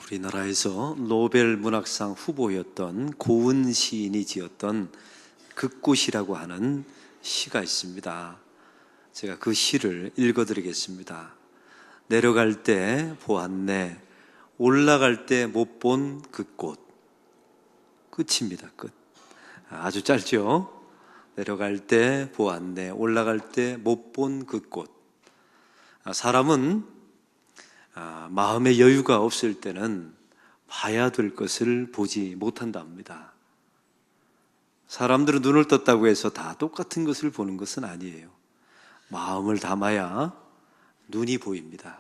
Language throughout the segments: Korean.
우리나라에서 노벨 문학상 후보였던 고은 시인이 지었던 극꽃이라고 하는 시가 있습니다. 제가 그 시를 읽어드리겠습니다. 내려갈 때 보았네, 올라갈 때 못 본 그 꽃. 끝입니다. 끝. 아주 짧죠? 내려갈 때 보았네, 올라갈 때 못 본 그 꽃. 사람은 마음의 여유가 없을 때는 봐야 될 것을 보지 못한다 합니다. 사람들은 눈을 떴다고 해서 다 똑같은 것을 보는 것은 아니에요. 마음을 담아야 눈이 보입니다.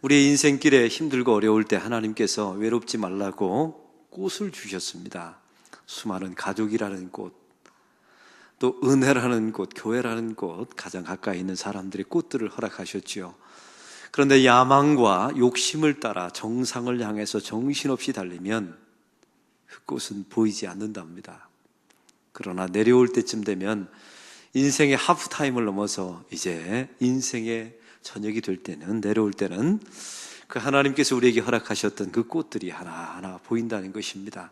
우리의 인생길에 힘들고 어려울 때 하나님께서 외롭지 말라고 꽃을 주셨습니다. 수많은 가족이라는 꽃, 또 은혜라는 꽃, 교회라는 꽃, 가장 가까이 있는 사람들의 꽃들을 허락하셨지요. 그런데 야망과 욕심을 따라 정상을 향해서 정신없이 달리면 그 꽃은 보이지 않는답니다. 그러나 내려올 때쯤 되면 인생의 하프타임을 넘어서 이제 인생의 저녁이 될 때는, 내려올 때는 그 하나님께서 우리에게 허락하셨던 그 꽃들이 하나하나 보인다는 것입니다.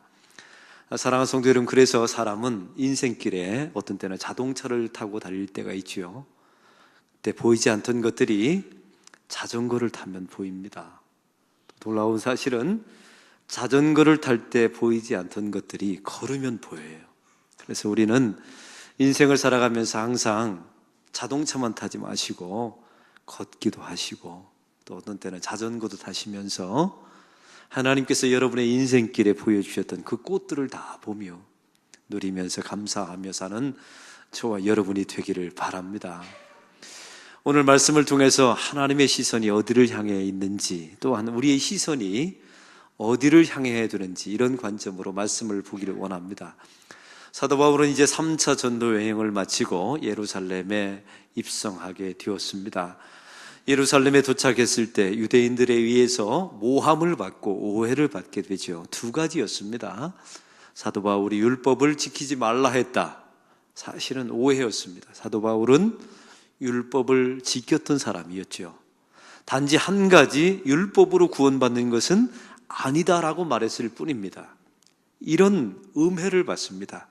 사랑하는 성도 여러분, 그래서 사람은 인생길에 어떤 때는 자동차를 타고 달릴 때가 있지요. 그때 보이지 않던 것들이 자전거를 타면 보입니다. 놀라운 사실은 자전거를 탈 때 보이지 않던 것들이 걸으면 보여요. 그래서 우리는 인생을 살아가면서 항상 자동차만 타지 마시고 걷기도 하시고, 또 어떤 때는 자전거도 타시면서 하나님께서 여러분의 인생길에 보여주셨던 그 꽃들을 다 보며 누리면서 감사하며 사는 저와 여러분이 되기를 바랍니다. 오늘 말씀을 통해서 하나님의 시선이 어디를 향해 있는지, 또한 우리의 시선이 어디를 향해야 되는지, 이런 관점으로 말씀을 보기를 원합니다. 사도 바울은 이제 3차 전도 여행을 마치고 예루살렘에 입성하게 되었습니다. 예루살렘에 도착했을 때 유대인들에 의해서 모함을 받고 오해를 받게 되죠. 두 가지였습니다. 사도 바울이 율법을 지키지 말라 했다. 사실은 오해였습니다. 사도 바울은 율법을 지켰던 사람이었죠. 단지 한 가지, 율법으로 구원받는 것은 아니다라고 말했을 뿐입니다. 이런 음해를 받습니다.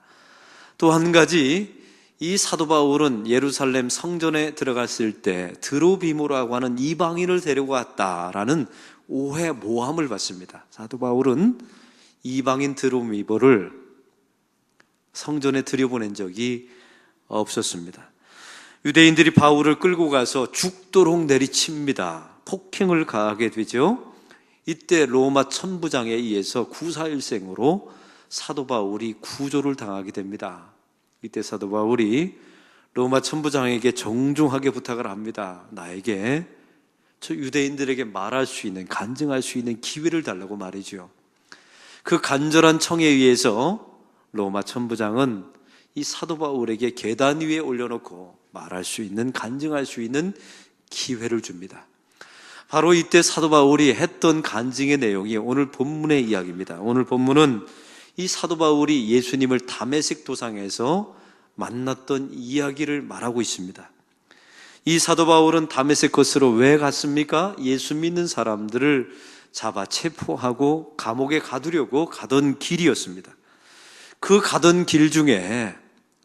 또 한 가지, 이 사도 바울은 예루살렘 성전에 들어갔을 때 드로비모라고 하는 이방인을 데리고 왔다라는 오해, 모함을 받습니다. 사도 바울은 이방인 드로비모를 성전에 들여보낸 적이 없었습니다. 유대인들이 바울을 끌고 가서 죽도록 내리칩니다. 폭행을 가하게 되죠. 이때 로마 천부장에 의해서 구사일생으로 사도 바울이 구조를 당하게 됩니다. 이때 사도 바울이 로마 천부장에게 정중하게 부탁을 합니다. 나에게, 저 유대인들에게 말할 수 있는, 간증할 수 있는 기회를 달라고 말이죠. 그 간절한 청에 의해서 로마 천부장은 이 사도 바울에게 계단 위에 올려놓고 말할 수 있는, 간증할 수 있는 기회를 줍니다. 바로 이때 사도 바울이 했던 간증의 내용이 오늘 본문의 이야기입니다. 오늘 본문은 이 사도 바울이 예수님을 다메섹 도상에서 만났던 이야기를 말하고 있습니다. 이 사도 바울은 다메섹으로 왜 갔습니까? 예수 믿는 사람들을 잡아 체포하고 감옥에 가두려고 가던 길이었습니다. 그 가던 길 중에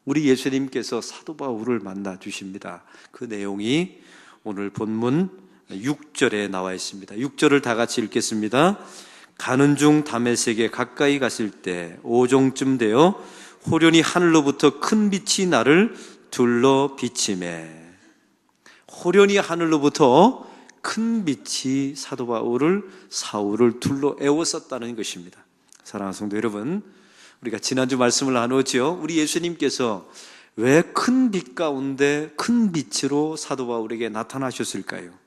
우리 예수님께서 사도 바울을 만나 주십니다. 그 내용이 오늘 본문 6절에 나와 있습니다. 6절을 다 같이 읽겠습니다. 가는 중 다메섹에 가까이 갔을 때 오종쯤 되어 호련히 하늘로부터 큰 빛이 나를 둘러 비치매. 호련히 하늘로부터 큰 빛이 사도 바울을, 사울을 둘러 에워쌌다는 것입니다. 사랑하는 성도 여러분, 우리가 지난주 말씀을 나누었죠. 우리 예수님께서 왜 큰 빛 가운데 큰 빛으로 사도 바울에게 나타나셨을까요?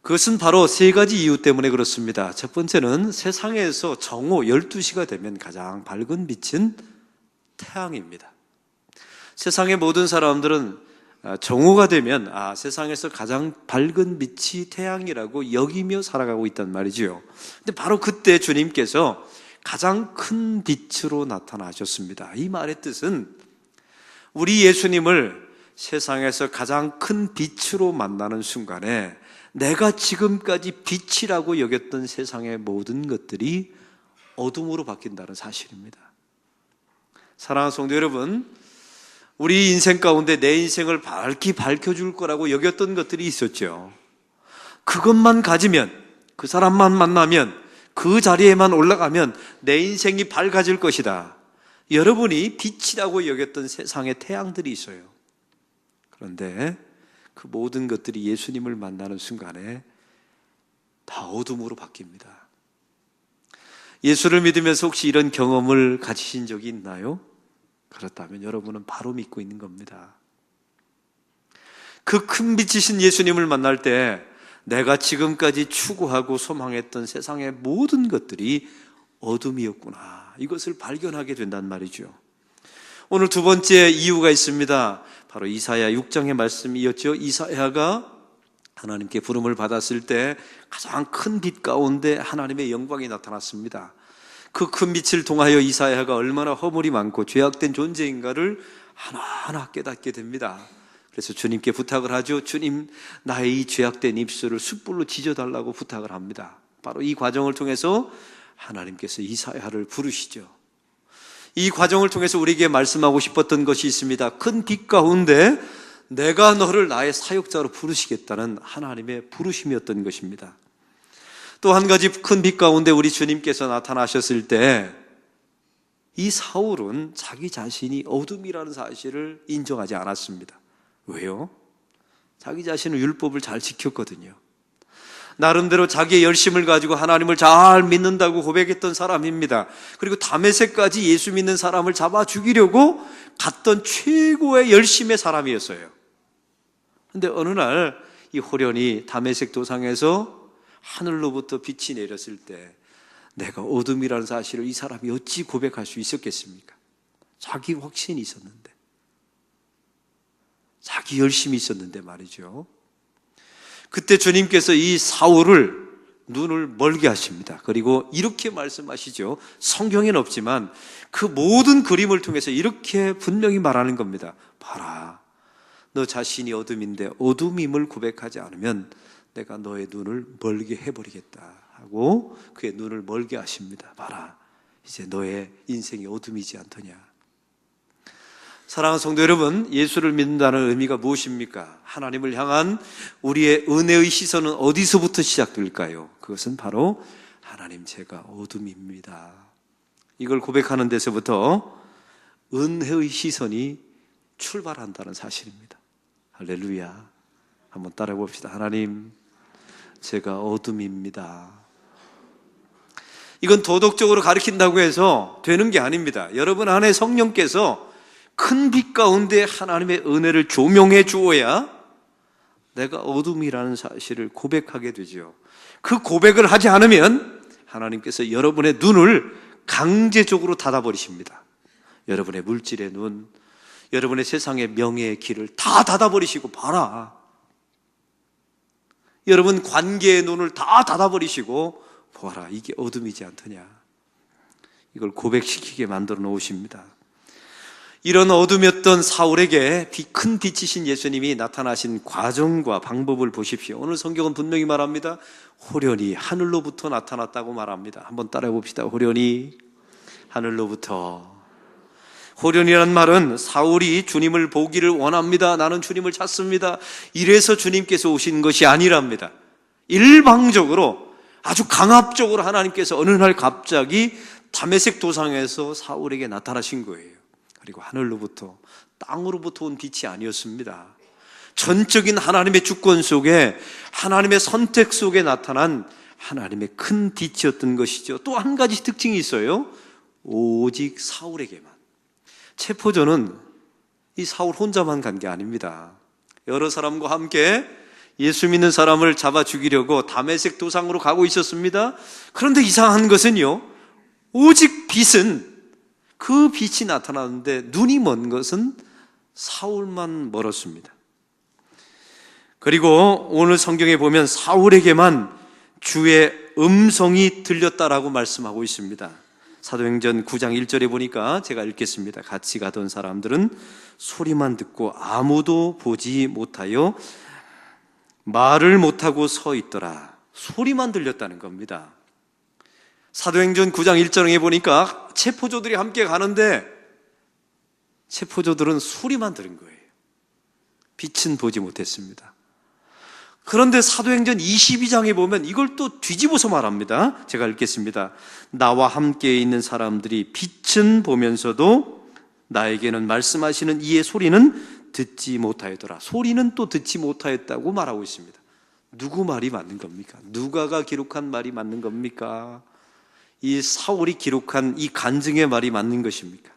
그것은 바로 세 가지 이유 때문에 그렇습니다. 첫 번째는 세상에서 정오 12시가 되면 가장 밝은 빛은 태양입니다. 세상의 모든 사람들은 정오가 되면 세상에서 가장 밝은 빛이 태양이라고 여기며 살아가고 있단 말이지요. 근데 바로 그때 주님께서 가장 큰 빛으로 나타나셨습니다. 이 말의 뜻은 우리 예수님을 세상에서 가장 큰 빛으로 만나는 순간에 내가 지금까지 빛이라고 여겼던 세상의 모든 것들이 어둠으로 바뀐다는 사실입니다. 사랑하는 성도 여러분, 우리 인생 가운데 내 인생을 밝히 밝혀줄 거라고 여겼던 것들이 있었죠. 그것만 가지면, 그 사람만 만나면, 그 자리에만 올라가면 내 인생이 밝아질 것이다. 여러분이 빛이라고 여겼던 세상의 태양들이 있어요. 그런데 그 모든 것들이 예수님을 만나는 순간에 다 어둠으로 바뀝니다. 예수를 믿으면서 혹시 이런 경험을 가지신 적이 있나요? 그렇다면 여러분은 바로 믿고 있는 겁니다. 그 큰 빛이신 예수님을 만날 때 내가 지금까지 추구하고 소망했던 세상의 모든 것들이 어둠이었구나, 이것을 발견하게 된단 말이죠. 오늘 두 번째 이유가 있습니다. 바로 이사야 6장의 말씀이었죠. 이사야가 하나님께 부름을 받았을 때 가장 큰 빛 가운데 하나님의 영광이 나타났습니다. 그 큰 빛을 통하여 이사야가 얼마나 허물이 많고 죄악된 존재인가를 하나하나 깨닫게 됩니다. 그래서 주님께 부탁을 하죠. 주님, 나의 이 죄악된 입술을 숯불로 지져달라고 부탁을 합니다. 바로 이 과정을 통해서 하나님께서 이사야를 부르시죠. 이 과정을 통해서 우리에게 말씀하고 싶었던 것이 있습니다. 큰 빛 가운데 내가 너를 나의 사역자로 부르시겠다는 하나님의 부르심이었던 것입니다. 또 한 가지 큰 빛 가운데 우리 주님께서 나타나셨을 때 이 사울은 자기 자신이 어둠이라는 사실을 인정하지 않았습니다. 왜요? 자기 자신은 율법을 잘 지켰거든요. 나름대로 자기의 열심을 가지고 하나님을 잘 믿는다고 고백했던 사람입니다. 그리고 다메섹까지 예수 믿는 사람을 잡아 죽이려고 갔던 최고의 열심의 사람이었어요. 그런데 어느 날 이 호련히 다메섹 도상에서 하늘로부터 빛이 내렸을 때 내가 어둠이라는 사실을 이 사람이 어찌 고백할 수 있었겠습니까? 자기 확신이 있었는데, 자기 열심이 있었는데 말이죠. 그때 주님께서 이 사울을 눈을 멀게 하십니다. 그리고 이렇게 말씀하시죠. 성경에는 없지만 그 모든 그림을 통해서 이렇게 분명히 말하는 겁니다. 봐라, 너 자신이 어둠인데 어둠임을 고백하지 않으면 내가 너의 눈을 멀게 해버리겠다 하고 그의 눈을 멀게 하십니다. 봐라, 이제 너의 인생이 어둠이지 않더냐. 사랑하는 성도 여러분, 예수를 믿는다는 의미가 무엇입니까? 하나님을 향한 우리의 은혜의 시선은 어디서부터 시작될까요? 그것은 바로 하나님, 제가 어둠입니다. 이걸 고백하는 데서부터 은혜의 시선이 출발한다는 사실입니다. 할렐루야. 한번 따라해 봅시다. 하나님, 제가 어둠입니다. 이건 도덕적으로 가르친다고 해서 되는 게 아닙니다. 여러분 안에 성령께서 큰 빛 가운데 하나님의 은혜를 조명해 주어야 내가 어둠이라는 사실을 고백하게 되죠. 그 고백을 하지 않으면 하나님께서 여러분의 눈을 강제적으로 닫아버리십니다. 여러분의 물질의 눈, 여러분의 세상의 명예의 길을 다 닫아버리시고, 봐라, 여러분 관계의 눈을 다 닫아버리시고 보아라, 이게 어둠이지 않더냐. 이걸 고백시키게 만들어 놓으십니다. 이런 어둠이었던 사울에게 큰 빛이신 예수님이 나타나신 과정과 방법을 보십시오. 오늘 성경은 분명히 말합니다. 호련히 하늘로부터 나타났다고 말합니다. 한번 따라해 봅시다. 호련히 하늘로부터. 호련이란 말은 사울이 주님을 보기를 원합니다, 나는 주님을 찾습니다, 이래서 주님께서 오신 것이 아니랍니다. 일방적으로 아주 강압적으로 하나님께서 어느 날 갑자기 다메섹 도상에서 사울에게 나타나신 거예요. 그리고 하늘로부터, 땅으로부터 온 빛이 아니었습니다. 전적인 하나님의 주권 속에, 하나님의 선택 속에 나타난 하나님의 큰 빛이었던 것이죠. 또 한 가지 특징이 있어요. 오직 사울에게만. 체포전은 이 사울 혼자만 간 게 아닙니다. 여러 사람과 함께 예수 믿는 사람을 잡아 죽이려고 다메섹 도상으로 가고 있었습니다. 그런데 이상한 것은요, 오직 빛은, 그 빛이 나타나는데 눈이 먼 것은 사울만 멀었습니다. 그리고 오늘 성경에 보면 사울에게만 주의 음성이 들렸다라고 말씀하고 있습니다. 사도행전 9장 1절에 보니까 제가 읽겠습니다. 같이 가던 사람들은 소리만 듣고 아무도 보지 못하여 말을 못하고 서 있더라. 소리만 들렸다는 겁니다. 사도행전 9장 1절에 보니까 체포조들이 함께 가는데 체포조들은 소리만 들은 거예요. 빛은 보지 못했습니다. 그런데 사도행전 22장에 보면 이걸 또 뒤집어서 말합니다. 제가 읽겠습니다. 나와 함께 있는 사람들이 빛은 보면서도 나에게는 말씀하시는 이의 소리는 듣지 못하였더라. 소리는 또 듣지 못하였다고 말하고 있습니다. 누구 말이 맞는 겁니까? 누가가 기록한 말이 맞는 겁니까? 이 사울이 기록한 이 간증의 말이 맞는 것입니까?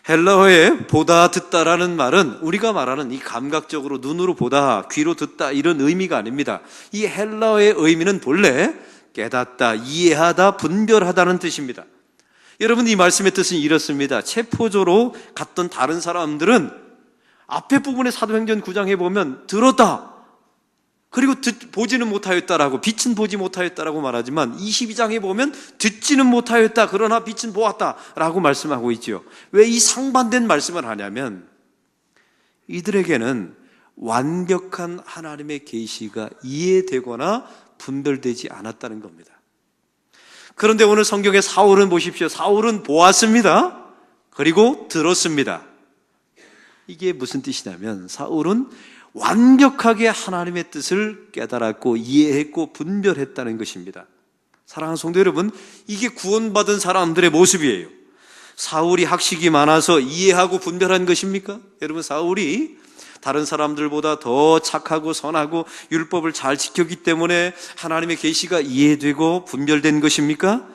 헬라어에 보다 듣다라는 말은 우리가 말하는 이 감각적으로 눈으로 보다 귀로 듣다 이런 의미가 아닙니다. 이 헬라어의 의미는 본래 깨닫다, 이해하다, 분별하다는 뜻입니다. 여러분, 이 말씀의 뜻은 이렇습니다. 체포조로 갔던 다른 사람들은 앞에 부분의 사도행전 9장에 보면 들었다, 그리고 보지는 못하였다라고, 빛은 보지 못하였다라고 말하지만 22장에 보면 듣지는 못하였다, 그러나 빛은 보았다라고 말씀하고 있지요. 왜 이 상반된 말씀을 하냐면 이들에게는 완벽한 하나님의 계시가 이해되거나 분별되지 않았다는 겁니다. 그런데 오늘 성경의 사울은 보십시오. 사울은 보았습니다. 그리고 들었습니다. 이게 무슨 뜻이냐면 사울은 완벽하게 하나님의 뜻을 깨달았고 이해했고 분별했다는 것입니다. 사랑하는 성도 여러분, 이게 구원받은 사람들의 모습이에요. 사울이 학식이 많아서 이해하고 분별한 것입니까? 여러분, 사울이 다른 사람들보다 더 착하고 선하고 율법을 잘 지켰기 때문에 하나님의 계시가 이해되고 분별된 것입니까?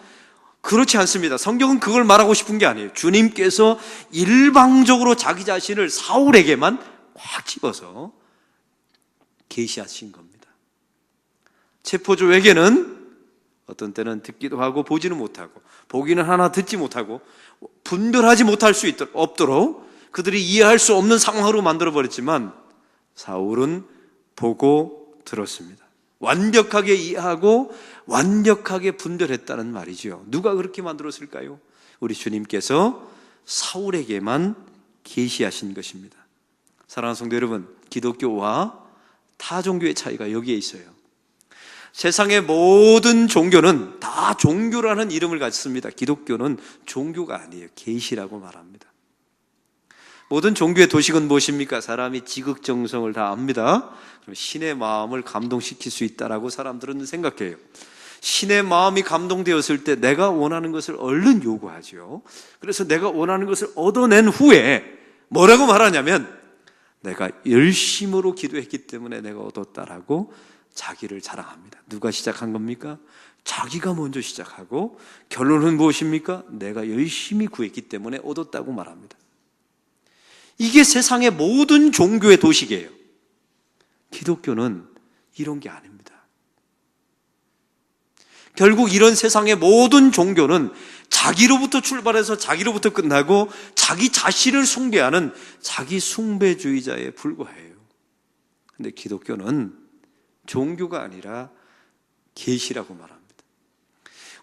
그렇지 않습니다. 성경은 그걸 말하고 싶은 게 아니에요. 주님께서 일방적으로 자기 자신을 사울에게만 확 집어서 계시하신 겁니다. 체포조에게는 어떤 때는 듣기도 하고 보지는 못하고, 보기는 하나 듣지 못하고, 분별하지 못할 수 없도록 그들이 이해할 수 없는 상황으로 만들어버렸지만 사울은 보고 들었습니다. 완벽하게 이해하고 완벽하게 분별했다는 말이죠. 누가 그렇게 만들었을까요? 우리 주님께서 사울에게만 계시하신 것입니다. 사랑하는 성도 여러분, 기독교와 타 종교의 차이가 여기에 있어요. 세상의 모든 종교는 다 종교라는 이름을 가졌습니다. 기독교는 종교가 아니에요. 계시라고 말합니다. 모든 종교의 도식은 무엇입니까? 사람이 지극정성을 다합니다. 신의 마음을 감동시킬 수 있다라고 사람들은 생각해요. 신의 마음이 감동되었을 때 내가 원하는 것을 얼른 요구하죠. 그래서 내가 원하는 것을 얻어낸 후에 뭐라고 말하냐면 내가 열심으로 기도했기 때문에 내가 얻었다라고 자기를 자랑합니다. 누가 시작한 겁니까? 자기가 먼저 시작하고 결론은 무엇입니까? 내가 열심히 구했기 때문에 얻었다고 말합니다. 이게 세상의 모든 종교의 도식이에요. 기독교는 이런 게 아닙니다. 결국 이런 세상의 모든 종교는 자기로부터 출발해서 자기로부터 끝나고 자기 자신을 숭배하는 자기 숭배주의자에 불과해요. 그런데 기독교는 종교가 아니라 계시라고 말합니다.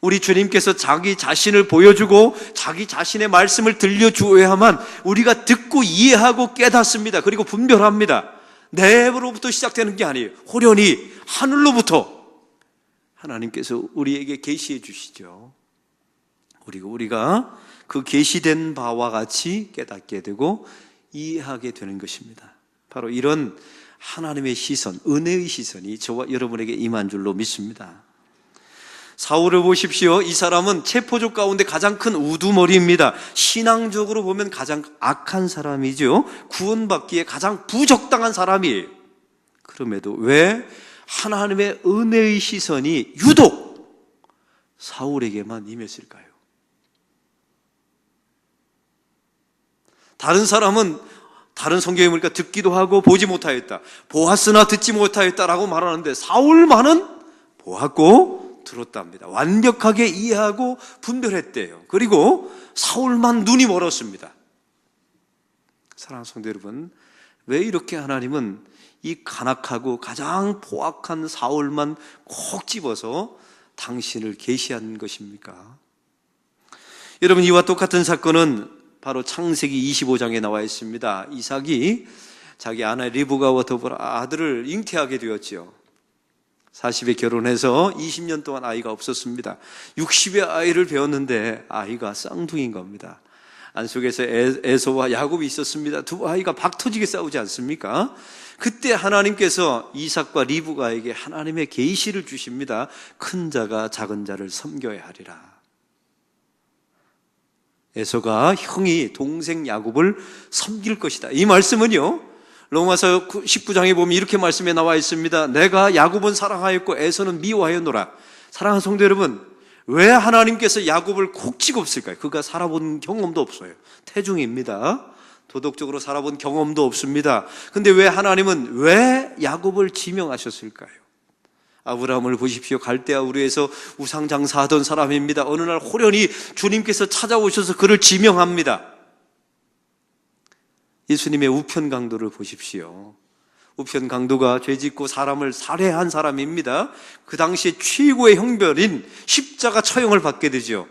우리 주님께서 자기 자신을 보여주고 자기 자신의 말씀을 들려주어야만 우리가 듣고 이해하고 깨닫습니다. 그리고 분별합니다. 내로부터 시작되는 게 아니에요. 호련히 하늘로부터 하나님께서 우리에게 계시해 주시죠. 그리고 우리가 그 계시된 바와 같이 깨닫게 되고 이해하게 되는 것입니다. 바로 이런 하나님의 시선, 은혜의 시선이 저와 여러분에게 임한 줄로 믿습니다. 사울을 보십시오. 이 사람은 체포조 가운데 가장 큰 우두머리입니다. 신앙적으로 보면 가장 악한 사람이죠. 구원받기에 가장 부적당한 사람이에요. 그럼에도 왜 하나님의 은혜의 시선이 유독 사울에게만 임했을까요? 다른 사람은 다른 성경에 보니까 듣기도 하고 보지 못하였다, 보았으나 듣지 못하였다라고 말하는데 사울만은 보았고 들었답니다. 완벽하게 이해하고 분별했대요. 그리고 사울만 눈이 멀었습니다. 사랑하는 성도 여러분, 왜 이렇게 하나님은 이 간악하고 가장 포악한 사울만 콕 집어서 당신을 계시한 것입니까? 여러분, 이와 똑같은 사건은 바로 창세기 25장에 나와 있습니다. 이삭이 자기 아내 리브가와 더불어 아들을 잉태하게 되었지요. 40에 결혼해서 20년 동안 아이가 없었습니다. 60에 아이를 배웠는데 아이가 쌍둥이인 겁니다. 안속에서 에서와 야곱이 있었습니다. 두 아이가 박터지게 싸우지 않습니까? 그때 하나님께서 이삭과 리브가에게 하나님의 계시를 주십니다. 큰 자가 작은 자를 섬겨야 하리라. 에서가 형이 동생 야곱을 섬길 것이다. 이 말씀은요, 로마서 19장에 보면 이렇게 말씀에 나와 있습니다. 내가 야곱은 사랑하였고 에서는 미워하였노라. 사랑하는 성도 여러분, 왜 하나님께서 야곱을 콕 찍었을까요? 그가 살아본 경험도 없어요. 태중입니다. 도덕적으로 살아본 경험도 없습니다. 근데 왜 하나님은 왜 야곱을 지명하셨을까요? 아브라함을 보십시오. 갈대아 우르에서 우상 장사하던 사람입니다. 어느 날 호련히 주님께서 찾아오셔서 그를 지명합니다. 예수님의 우편 강도를 보십시오. 우편 강도가 죄짓고 사람을 살해한 사람입니다. 그 당시에 최고의 형벌인 십자가 처형을 받게 되죠.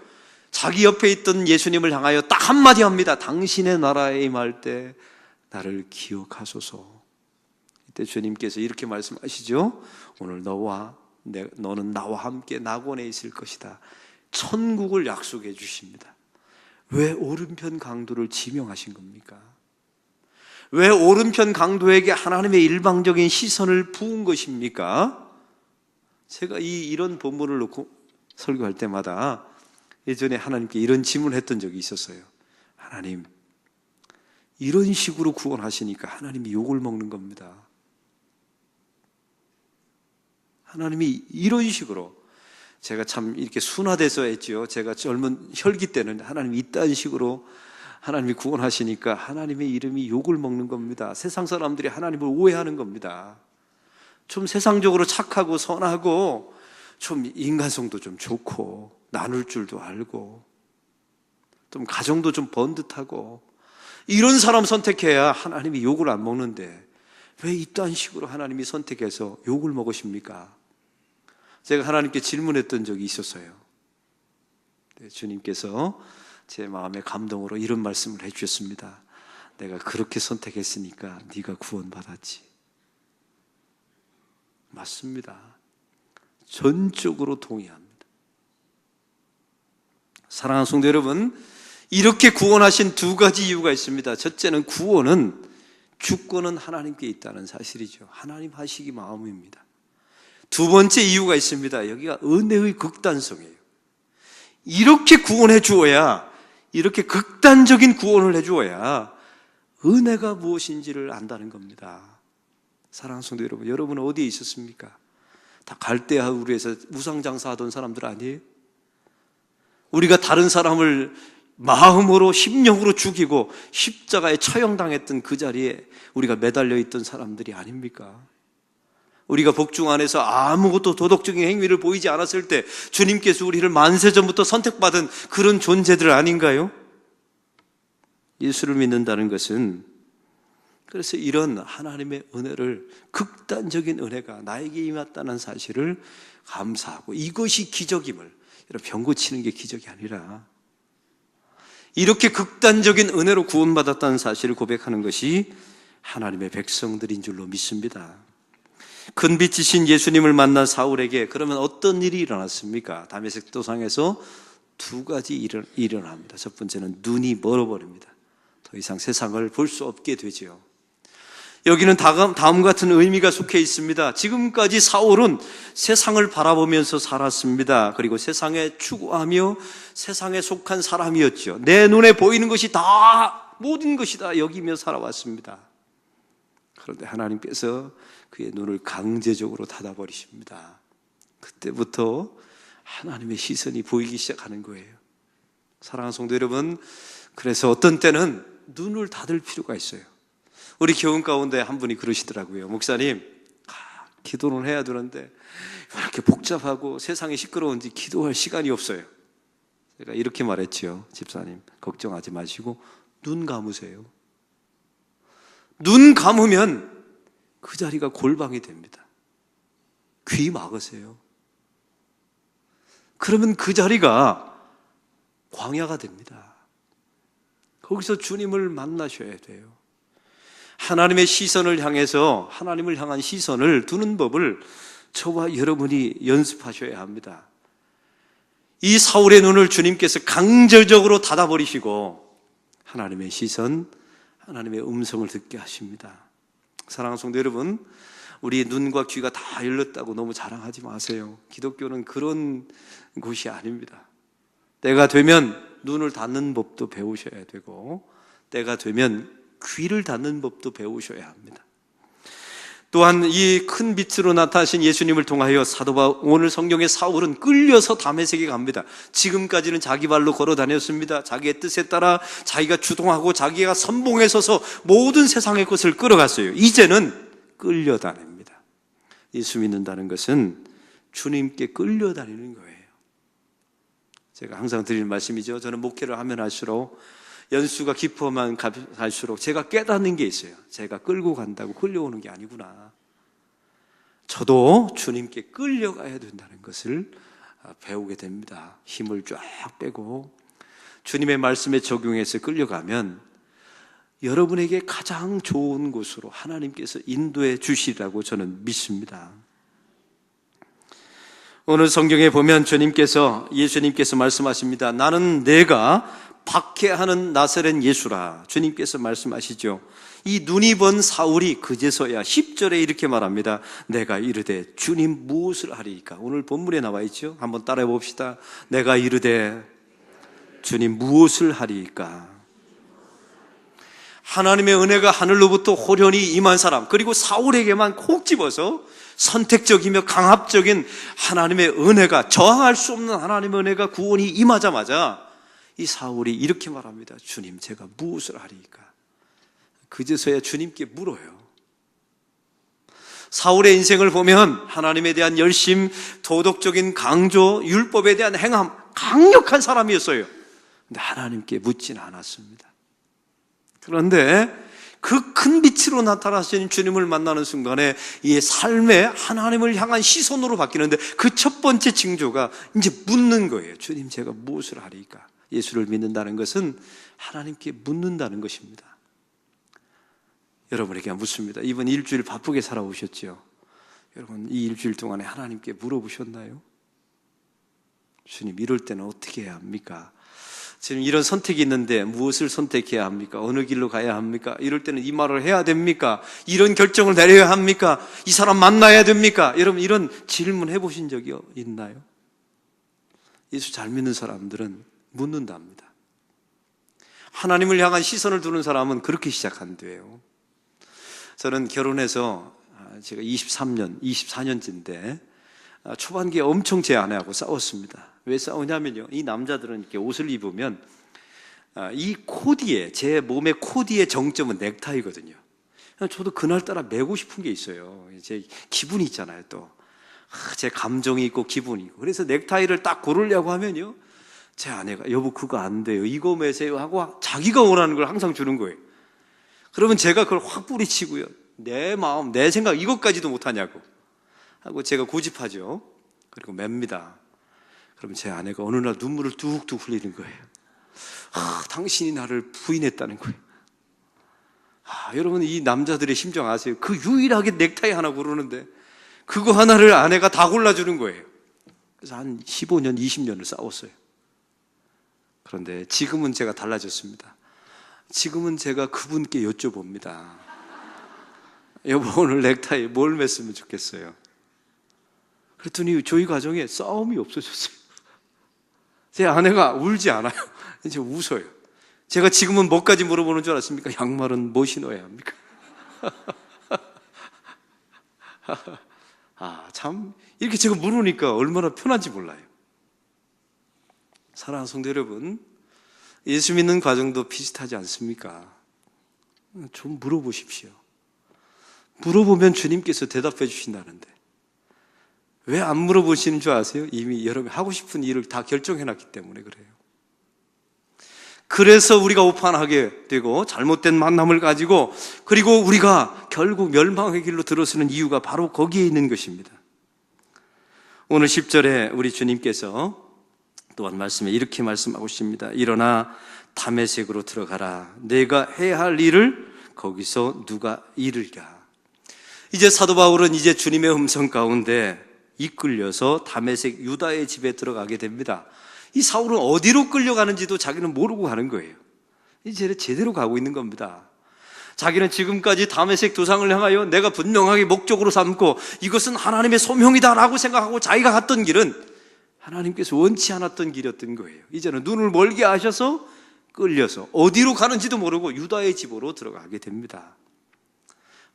자기 옆에 있던 예수님을 향하여 딱 한마디 합니다. 당신의 나라에 임할 때 나를 기억하소서. 이때 주님께서 이렇게 말씀하시죠. 오늘 너는 나와 함께 낙원에 있을 것이다. 천국을 약속해 주십니다. 왜 오른편 강도를 지명하신 겁니까? 왜 오른편 강도에게 하나님의 일방적인 시선을 부은 것입니까? 제가 이런 본문을 놓고 설교할 때마다 예전에 하나님께 이런 질문을 했던 적이 있었어요. 하나님, 이런 식으로 구원하시니까 하나님이 욕을 먹는 겁니다. 하나님이 이런 식으로, 제가 참 이렇게 순화돼서 했지요. 제가 젊은 혈기 때는 하나님이 이딴 식으로 하나님이 구원하시니까 하나님의 이름이 욕을 먹는 겁니다. 세상 사람들이 하나님을 오해하는 겁니다. 좀 세상적으로 착하고 선하고 좀 인간성도 좀 좋고 나눌 줄도 알고 좀 가정도 좀 번듯하고 이런 사람 선택해야 하나님이 욕을 안 먹는데 왜 이딴 식으로 하나님이 선택해서 욕을 먹으십니까? 제가 하나님께 질문했던 적이 있었어요. 주님께서 제 마음의 감동으로 이런 말씀을 해주셨습니다. 내가 그렇게 선택했으니까 네가 구원받았지. 맞습니다. 전적으로 동의합니다. 사랑하는 성도 여러분, 이렇게 구원하신 두 가지 이유가 있습니다. 첫째는 구원은 주권은 하나님께 있다는 사실이죠. 하나님 하시기 마음입니다. 두 번째 이유가 있습니다. 여기가 은혜의 극단성이에요. 이렇게 구원해 주어야, 이렇게 극단적인 구원을 해 주어야 은혜가 무엇인지를 안다는 겁니다. 사랑하는 성도 여러분, 여러분은 어디에 있었습니까? 다 갈대아 우르에서 우상장사하던 사람들 아니에요? 우리가 다른 사람을 마음으로 심령으로 죽이고 십자가에 처형당했던 그 자리에 우리가 매달려 있던 사람들이 아닙니까? 우리가 복중 안에서 아무것도 도덕적인 행위를 보이지 않았을 때 주님께서 우리를 만세전부터 선택받은 그런 존재들 아닌가요? 예수를 믿는다는 것은, 그래서 이런 하나님의 은혜를, 극단적인 은혜가 나에게 임했다는 사실을 감사하고, 이것이 기적임을, 여러분 병 고치는 게 기적이 아니라 이렇게 극단적인 은혜로 구원받았다는 사실을 고백하는 것이 하나님의 백성들인 줄로 믿습니다. 큰 빛이신 예수님을 만난 사울에게 그러면 어떤 일이 일어났습니까? 다메섹 도상에서 두 가지 일이 일어납니다. 첫 번째는 눈이 멀어버립니다. 더 이상 세상을 볼 수 없게 되지요. 여기는 다음 같은 의미가 속해 있습니다. 지금까지 사울은 세상을 바라보면서 살았습니다. 그리고 세상에 추구하며 세상에 속한 사람이었죠. 내 눈에 보이는 것이 다, 모든 것이 다 여기며 살아왔습니다. 그런데 하나님께서 그의 눈을 강제적으로 닫아버리십니다. 그때부터 하나님의 시선이 보이기 시작하는 거예요. 사랑하는 성도 여러분, 그래서 어떤 때는 눈을 닫을 필요가 있어요. 우리 교훈 가운데 한 분이 그러시더라고요. 목사님, 기도는 해야 되는데 왜 이렇게 복잡하고 세상이 시끄러운지 기도할 시간이 없어요. 제가 이렇게 말했지요. 집사님, 걱정하지 마시고 눈 감으세요. 눈 감으면 그 자리가 골방이 됩니다. 귀 막으세요. 그러면 그 자리가 광야가 됩니다. 거기서 주님을 만나셔야 돼요. 하나님의 시선을 향해서 하나님을 향한 시선을 두는 법을 저와 여러분이 연습하셔야 합니다. 이 사울의 눈을 주님께서 강제적으로 닫아버리시고 하나님의 시선, 하나님의 음성을 듣게 하십니다. 사랑하는 성도 여러분, 우리 눈과 귀가 다 열렸다고 너무 자랑하지 마세요. 기독교는 그런 곳이 아닙니다. 때가 되면 눈을 닫는 법도 배우셔야 되고, 때가 되면 귀를 닫는 법도 배우셔야 합니다. 또한 이 큰 빛으로 나타나신 예수님을 통하여 사도 바울, 오늘 성경의 사울은 끌려서 다메섹에 갑니다. 지금까지는 자기 발로 걸어 다녔습니다. 자기의 뜻에 따라 자기가 주동하고 자기가 선봉에 서서 모든 세상의 것을 끌어갔어요. 이제는 끌려다닙니다. 예수 믿는다는 것은 주님께 끌려다니는 거예요. 제가 항상 드리는 말씀이죠. 저는 목회를 하면 할수록, 연수가 깊어만 갈수록 제가 깨닫는 게 있어요. 제가 끌고 간다고 끌려오는 게 아니구나. 저도 주님께 끌려가야 된다는 것을 배우게 됩니다. 힘을 쫙 빼고 주님의 말씀에 적용해서 끌려가면 여러분에게 가장 좋은 곳으로 하나님께서 인도해 주시리라고 저는 믿습니다. 오늘 성경에 보면 예수님께서 말씀하십니다. 나는 내가 박해하는 나사렛 예수라. 주님께서 말씀하시죠. 이 눈이 먼 사울이 그제서야 10절에 이렇게 말합니다. 내가 이르되 주님 무엇을 하리이까? 오늘 본문에 나와 있죠. 한번 따라해 봅시다. 내가 이르되 주님 무엇을 하리이까? 하나님의 은혜가 하늘로부터 호련히 임한 사람, 그리고 사울에게만 콕 집어서 선택적이며 강압적인 하나님의 은혜가, 저항할 수 없는 하나님의 은혜가 구원이 임하자마자 이 사울이 이렇게 말합니다. 주님, 제가 무엇을 하리이까? 그제서야 주님께 물어요. 사울의 인생을 보면 하나님에 대한 열심, 도덕적인 강조, 율법에 대한 행함, 강력한 사람이었어요. 근데 하나님께 묻지는 않았습니다. 그런데 그 큰 빛으로 나타나신 주님을 만나는 순간에 이 삶의 하나님을 향한 시선으로 바뀌는데, 그 첫 번째 징조가 이제 묻는 거예요. 주님, 제가 무엇을 하리이까? 예수를 믿는다는 것은 하나님께 묻는다는 것입니다. 여러분에게 묻습니다. 이번 일주일 바쁘게 살아오셨죠? 여러분, 이 일주일 동안에 하나님께 물어보셨나요? 주님, 이럴 때는 어떻게 해야 합니까? 지금 이런 선택이 있는데 무엇을 선택해야 합니까? 어느 길로 가야 합니까? 이럴 때는 이 말을 해야 됩니까? 이런 결정을 내려야 합니까? 이 사람 만나야 됩니까? 여러분, 이런 질문 해보신 적이 있나요? 예수 잘 믿는 사람들은 묻는답니다. 하나님을 향한 시선을 두는 사람은 그렇게 시작한대요. 저는 결혼해서 제가 24년째인데 초반기에 엄청 제 아내하고 싸웠습니다. 왜 싸우냐면요, 이 남자들은 이렇게 옷을 입으면 이 코디에, 제 몸의 코디의 정점은 넥타이거든요. 저도 그날따라 메고 싶은 게 있어요. 제 기분이 있잖아요. 또 제 감정이 있고 기분이 있고. 그래서 넥타이를 딱 고르려고 하면요, 제 아내가 여보 그거 안 돼요, 이거 매세요 하고 자기가 원하는 걸 항상 주는 거예요. 그러면 제가 그걸 확 뿌리치고요, 내 마음, 내 생각 이것까지도 못하냐고 하고 제가 고집하죠. 그리고 맵니다. 그럼 제 아내가 어느 날 눈물을 뚝뚝 흘리는 거예요. 당신이 나를 부인했다는 거예요. 여러분, 이 남자들의 심정 아세요? 그 유일하게 넥타이 하나 고르는데 그거 하나를 아내가 다 골라주는 거예요. 그래서 한 15년, 20년을 싸웠어요. 그런데 지금은 제가 달라졌습니다. 지금은 제가 그분께 여쭤봅니다. 여보, 오늘 넥타이 뭘 맸으면 좋겠어요? 그랬더니 저희 가정에 싸움이 없어졌어요. 제 아내가 울지 않아요. 이제 웃어요. 제가 지금은 뭐까지 물어보는 줄 아십니까? 양말은 뭐 신어야 합니까? 참 이렇게 제가 물으니까 얼마나 편한지 몰라요. 사랑하는 성도 여러분, 예수 믿는 과정도 비슷하지 않습니까? 좀 물어보십시오. 물어보면 주님께서 대답해 주신다는데 왜 안 물어보시는 줄 아세요? 이미 여러분 하고 싶은 일을 다 결정해놨기 때문에 그래요. 그래서 우리가 오판하게 되고 잘못된 만남을 가지고, 그리고 우리가 결국 멸망의 길로 들어서는 이유가 바로 거기에 있는 것입니다. 오늘 10절에 우리 주님께서 또한 말씀에 이렇게 말씀하고 있습니다. 일어나 다메섹으로 들어가라. 내가 해야 할 일을 거기서 누가 이르랴. 이제 사도 바울은 이제 주님의 음성 가운데 이끌려서 다메섹 유다의 집에 들어가게 됩니다. 이 사울은 어디로 끌려가는지도 자기는 모르고 가는 거예요. 이제 제대로 가고 있는 겁니다. 자기는 지금까지 다메섹 도상을 향하여 내가 분명하게 목적으로 삼고 이것은 하나님의 소명이다라고 생각하고 자기가 갔던 길은 하나님께서 원치 않았던 길이었던 거예요. 이제는 눈을 멀게 하셔서 끌려서 어디로 가는지도 모르고 유다의 집으로 들어가게 됩니다.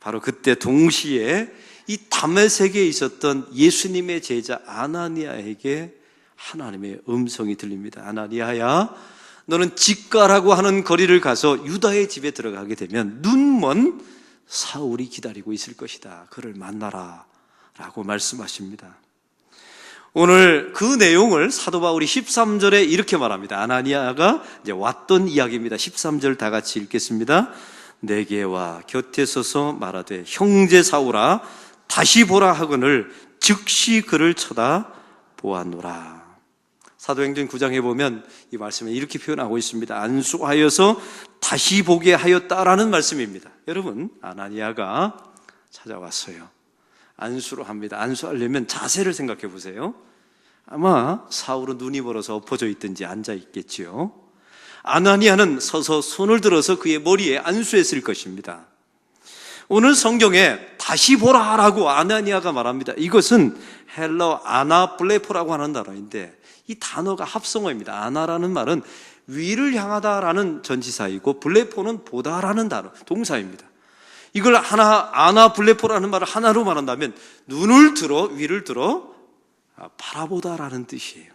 바로 그때 동시에 이 다메섹에 있었던 예수님의 제자 아나니아에게 하나님의 음성이 들립니다. 아나니아야, 너는 직가라고 하는 거리를 가서 유다의 집에 들어가게 되면 눈먼 사울이 기다리고 있을 것이다. 그를 만나라 라고 말씀하십니다. 오늘 그 내용을 사도 바울이 13절에 이렇게 말합니다. 아나니아가 이제 왔던 이야기입니다. 13절 다 같이 읽겠습니다. 내게 와 곁에 서서 말하되 형제 사울아 다시 보라 하거늘 즉시 그를 쳐다보았노라. 사도행전 9장에 보면 이 말씀을 이렇게 표현하고 있습니다. 안수하여서 다시 보게 하였다라는 말씀입니다. 여러분, 아나니아가 찾아왔어요. 안수로 합니다. 안수하려면 자세를 생각해 보세요. 아마 사울은 눈이 멀어서 엎어져 있든지 앉아 있겠지요. 아나니아는 서서 손을 들어서 그의 머리에 안수했을 것입니다. 오늘 성경에 다시 보라라고 아나니아가 말합니다. 이것은 헬러 아나블레포라고 하는 단어인데 이 단어가 합성어입니다. 아나라는 말은 위를 향하다라는 전치사이고 블레포는 보다라는 단어, 동사입니다. 이걸 아나블레포라는 말을 하나로 말한다면 눈을 들어, 위를 들어 바라보다라는 뜻이에요.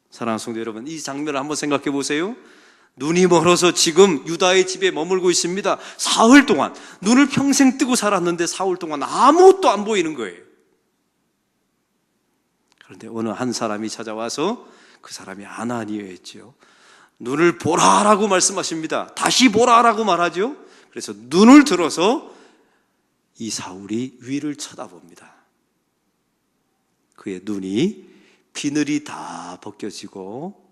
사랑하는 성도 여러분, 이 장면을 한번 생각해 보세요. 눈이 멀어서 지금 유다의 집에 머물고 있습니다. 사흘 동안 눈을 평생 뜨고 살았는데 사흘 동안 아무것도 안 보이는 거예요. 그런데 어느 한 사람이 찾아와서 그 사람이 아나니아였죠. 눈을 보라라고 말씀하십니다. 다시 보라라고 말하죠. 그래서 눈을 들어서 이 사울이 위를 쳐다봅니다. 그의 눈이 비늘이 다 벗겨지고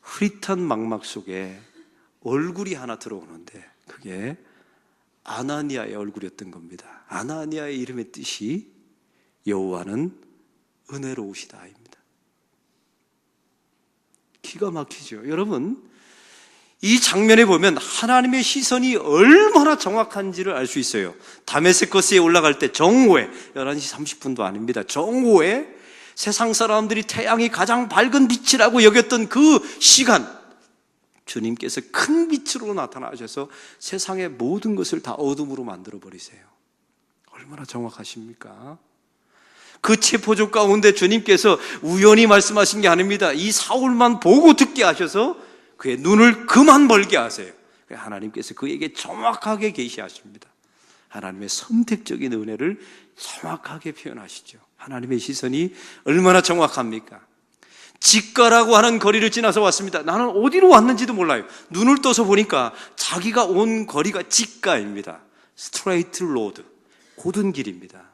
흐릿한 망막 속에 얼굴이 하나 들어오는데 그게 아나니아의 얼굴이었던 겁니다. 아나니아의 이름의 뜻이 여호와는 은혜로우시다입니다. 기가 막히죠. 여러분, 이 장면에 보면 하나님의 시선이 얼마나 정확한지를 알 수 있어요. 다메섹거스에 올라갈 때 정오에 11시 30분도 아닙니다. 정오에 세상 사람들이 태양이 가장 밝은 빛이라고 여겼던 그 시간, 주님께서 큰 빛으로 나타나셔서 세상의 모든 것을 다 어둠으로 만들어 버리세요. 얼마나 정확하십니까? 그 체포조 가운데 주님께서 우연히 말씀하신 게 아닙니다. 이 사울만 보고 듣게 하셔서 그의 눈을 그만 멀게 하세요. 하나님께서 그에게 정확하게 계시하십니다. 하나님의 선택적인 은혜를 정확하게 표현하시죠. 하나님의 시선이 얼마나 정확합니까? 직가라고 하는 거리를 지나서 왔습니다. 나는 어디로 왔는지도 몰라요. 눈을 떠서 보니까 자기가 온 거리가 직가입니다. 스트레이트 로드, 곧은 길입니다.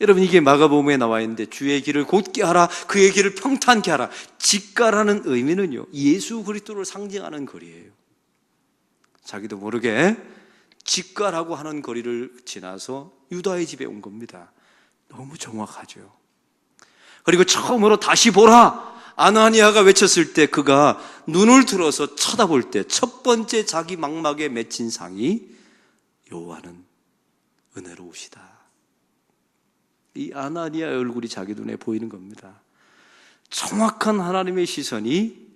여러분, 이게 마가복음에 나와 있는데 주의 길을 곧게 하라, 그의 길을 평탄케 하라. 직가라는 의미는요, 예수 그리스도를 상징하는 거리예요. 자기도 모르게 직가라고 하는 거리를 지나서 유다의 집에 온 겁니다. 너무 정확하죠. 그리고 처음으로 다시 보라, 아나니아가 외쳤을 때 그가 눈을 들어서 쳐다볼 때 첫 번째 자기 망막에 맺힌 상이 여호와는 은혜로우시다. 이 아나니아의 얼굴이 자기 눈에 보이는 겁니다. 정확한 하나님의 시선이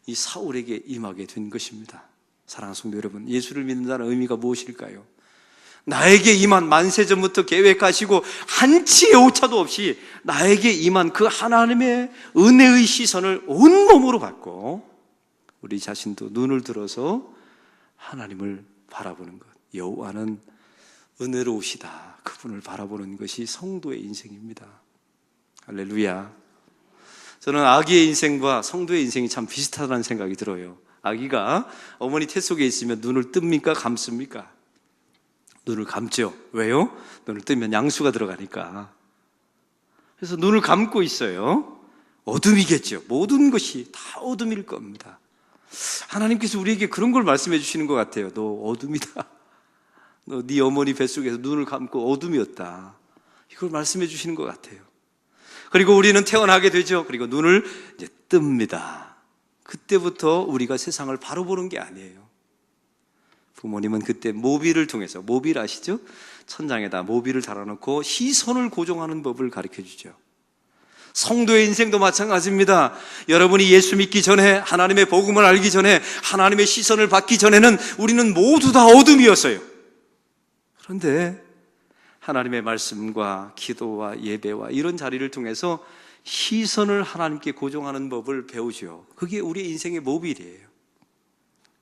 이 사울에게 임하게 된 것입니다. 사랑하는 성도 여러분, 예수를 믿는다는 의미가 무엇일까요? 나에게 임한 만세전부터 계획하시고 한치의 오차도 없이 나에게 임한 그 하나님의 은혜의 시선을 온몸으로 받고 우리 자신도 눈을 들어서 하나님을 바라보는 것, 여호와는 은혜로우시다, 그분을 바라보는 것이 성도의 인생입니다. 할렐루야. 저는 아기의 인생과 성도의 인생이 참 비슷하다는 생각이 들어요. 아기가 어머니 태 속에 있으면 눈을 뜹니까? 감습니까? 눈을 감죠. 왜요? 눈을 뜨면 양수가 들어가니까. 그래서 눈을 감고 있어요. 어둠이겠죠. 모든 것이 다 어둠일 겁니다. 하나님께서 우리에게 그런 걸 말씀해 주시는 것 같아요. 너 어둠이다. 네 어머니 뱃속에서 눈을 감고 어둠이었다. 이걸 말씀해 주시는 것 같아요. 그리고 우리는 태어나게 되죠. 그리고 눈을 이제 뜹니다. 그때부터 우리가 세상을 바로 보는 게 아니에요. 부모님은 그때 모비를 통해서, 모빌 아시죠? 천장에다 모비를 달아놓고 시선을 고정하는 법을 가르쳐 주죠. 성도의 인생도 마찬가지입니다. 여러분이 예수 믿기 전에, 하나님의 복음을 알기 전에, 하나님의 시선을 받기 전에는 우리는 모두 다 어둠이었어요. 그런데 하나님의 말씀과 기도와 예배와 이런 자리를 통해서 시선을 하나님께 고정하는 법을 배우죠. 그게 우리의 인생의 모빌이에요.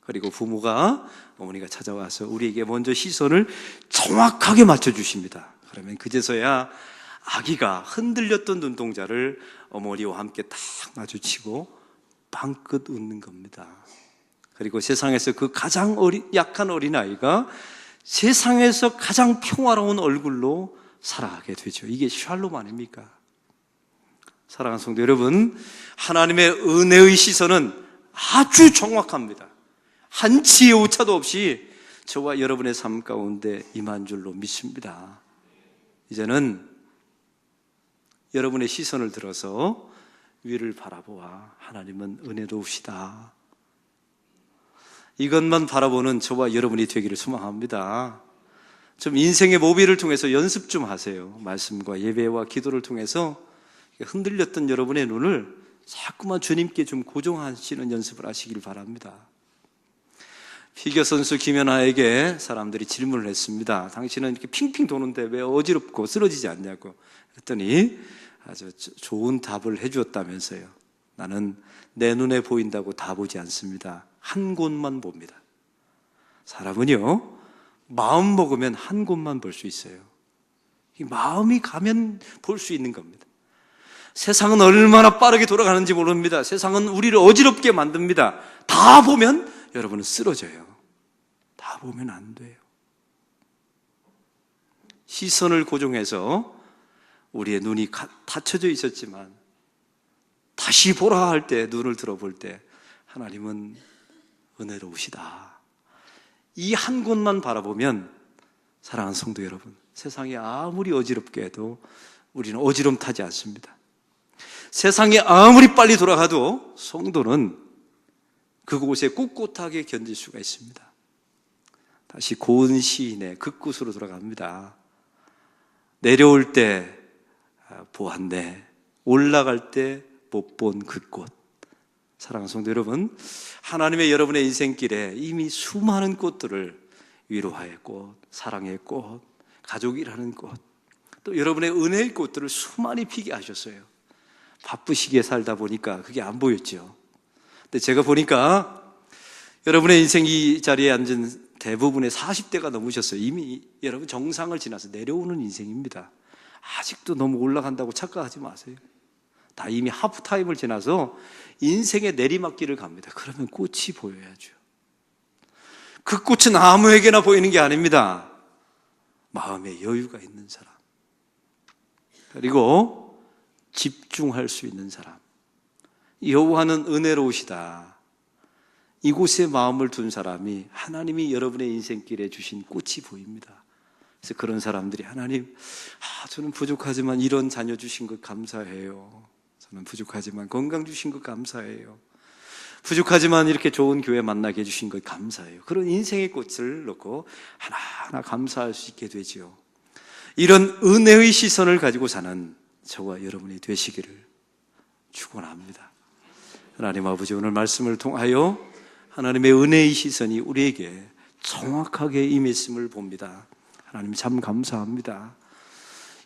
그리고 부모가, 어머니가 찾아와서 우리에게 먼저 시선을 정확하게 맞춰주십니다. 그러면 그제서야 아기가 흔들렸던 눈동자를 어머니와 함께 딱 마주치고 방긋 웃는 겁니다. 그리고 세상에서 그 가장 약한 어린아이가 세상에서 가장 평화로운 얼굴로 살아가게 되죠. 이게 샬롬 아닙니까? 사랑하는 성도 여러분, 하나님의 은혜의 시선은 아주 정확합니다. 한치의 오차도 없이 저와 여러분의 삶 가운데 임한 줄로 믿습니다. 이제는 여러분의 시선을 들어서 위를 바라보아 하나님은 은혜로우시다. 이것만 바라보는 저와 여러분이 되기를 소망합니다. 좀 인생의 모비를 통해서 연습 좀 하세요. 말씀과 예배와 기도를 통해서 흔들렸던 여러분의 눈을 자꾸만 주님께 좀 고정하시는 연습을 하시길 바랍니다. 피겨 선수 김연아에게 사람들이 질문을 했습니다. 당신은 이렇게 핑핑 도는데 왜 어지럽고 쓰러지지 않냐고 했더니 아주 좋은 답을 해주었다면서요. 나는 내 눈에 보인다고 다 보지 않습니다. 한 곳만 봅니다. 사람은요, 마음 먹으면 한 곳만 볼 수 있어요. 이 마음이 가면 볼 수 있는 겁니다. 세상은 얼마나 빠르게 돌아가는지 모릅니다. 세상은 우리를 어지럽게 만듭니다. 다 보면 여러분은 쓰러져요. 다 보면 안 돼요. 시선을 고정해서 우리의 눈이 닫혀져 있었지만 다시 보라 할 때, 눈을 들어볼 때 하나님은 은혜로우시다. 이 한 곳만 바라보면, 사랑하는 성도 여러분, 세상이 아무리 어지럽게 해도 우리는 어지럼 타지 않습니다. 세상이 아무리 빨리 돌아가도 성도는 그곳에 꿋꿋하게 견딜 수가 있습니다. 다시 고은 시인의 그 곳으로 돌아갑니다. 내려올 때 보았네, 올라갈 때 못 본 그곳. 사랑하는 성도 여러분, 하나님의 여러분의 인생길에 이미 수많은 꽃들을, 위로화의 꽃, 사랑의 꽃, 가족이라는 꽃, 또 여러분의 은혜의 꽃들을 수많이 피게 하셨어요. 바쁘시게 살다 보니까 그게 안 보였죠. 근데 제가 보니까 여러분의 인생 이 자리에 앉은 대부분의 40대가 넘으셨어요. 이미 여러분 정상을 지나서 내려오는 인생입니다. 아직도 너무 올라간다고 착각하지 마세요. 다 이미 하프타임을 지나서 인생의 내리막길을 갑니다. 그러면 꽃이 보여야죠. 그 꽃은 아무에게나 보이는 게 아닙니다. 마음에 여유가 있는 사람, 그리고 집중할 수 있는 사람. 여호와는 은혜로우시다. 이곳에 마음을 둔 사람이 하나님이 여러분의 인생길에 주신 꽃이 보입니다. 그래서 그런 사람들이, 하나님, 저는 부족하지만 이런 자녀 주신 것 감사해요. 저는 부족하지만 건강 주신 것 감사해요. 부족하지만 이렇게 좋은 교회 만나게 해주신 것 감사해요. 그런 인생의 꽃을 놓고 하나하나 감사할 수 있게 되지요. 이런 은혜의 시선을 가지고 사는 저와 여러분이 되시기를 축원합니다. 하나님 아버지, 오늘 말씀을 통하여 하나님의 은혜의 시선이 우리에게 정확하게 임했음을 봅니다. 하나님 참 감사합니다.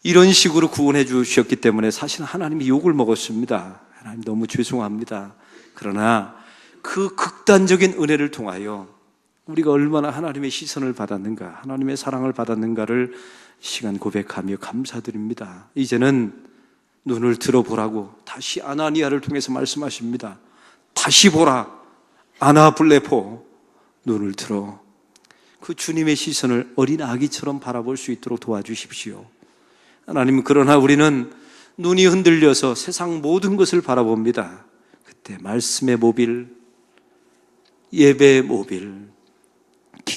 이런 식으로 구원해 주셨기 때문에 사실 하나님이 욕을 먹었습니다. 하나님 너무 죄송합니다. 그러나 그 극단적인 은혜를 통하여 우리가 얼마나 하나님의 시선을 받았는가, 하나님의 사랑을 받았는가를 시간 고백하며 감사드립니다. 이제는 눈을 들어보라고 다시 아나니아를 통해서 말씀하십니다. 다시 보라, 아나블레포, 눈을 들어 그 주님의 시선을 어린 아기처럼 바라볼 수 있도록 도와주십시오. 하나님, 그러나 우리는 눈이 흔들려서 세상 모든 것을 바라봅니다. 그때 말씀의 모빌, 예배의 모빌,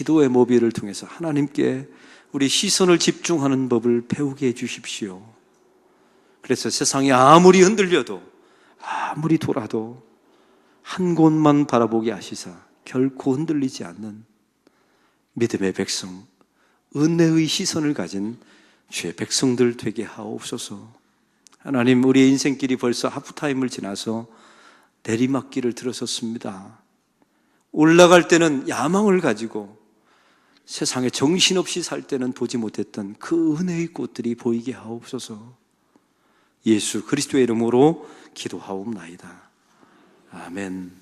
기도의 모비를 통해서 하나님께 우리 시선을 집중하는 법을 배우게 해 주십시오. 그래서 세상이 아무리 흔들려도 아무리 돌아도 한 곳만 바라보게 하시사 결코 흔들리지 않는 믿음의 백성, 은혜의 시선을 가진 주의 백성들 되게 하옵소서. 하나님, 우리의 인생길이 벌써 하프타임을 지나서 내리막길을 들어섰습니다. 올라갈 때는 야망을 가지고 세상에 정신없이 살 때는 보지 못했던 그 은혜의 꽃들이 보이게 하옵소서. 예수 그리스도의 이름으로 기도하옵나이다. 아멘.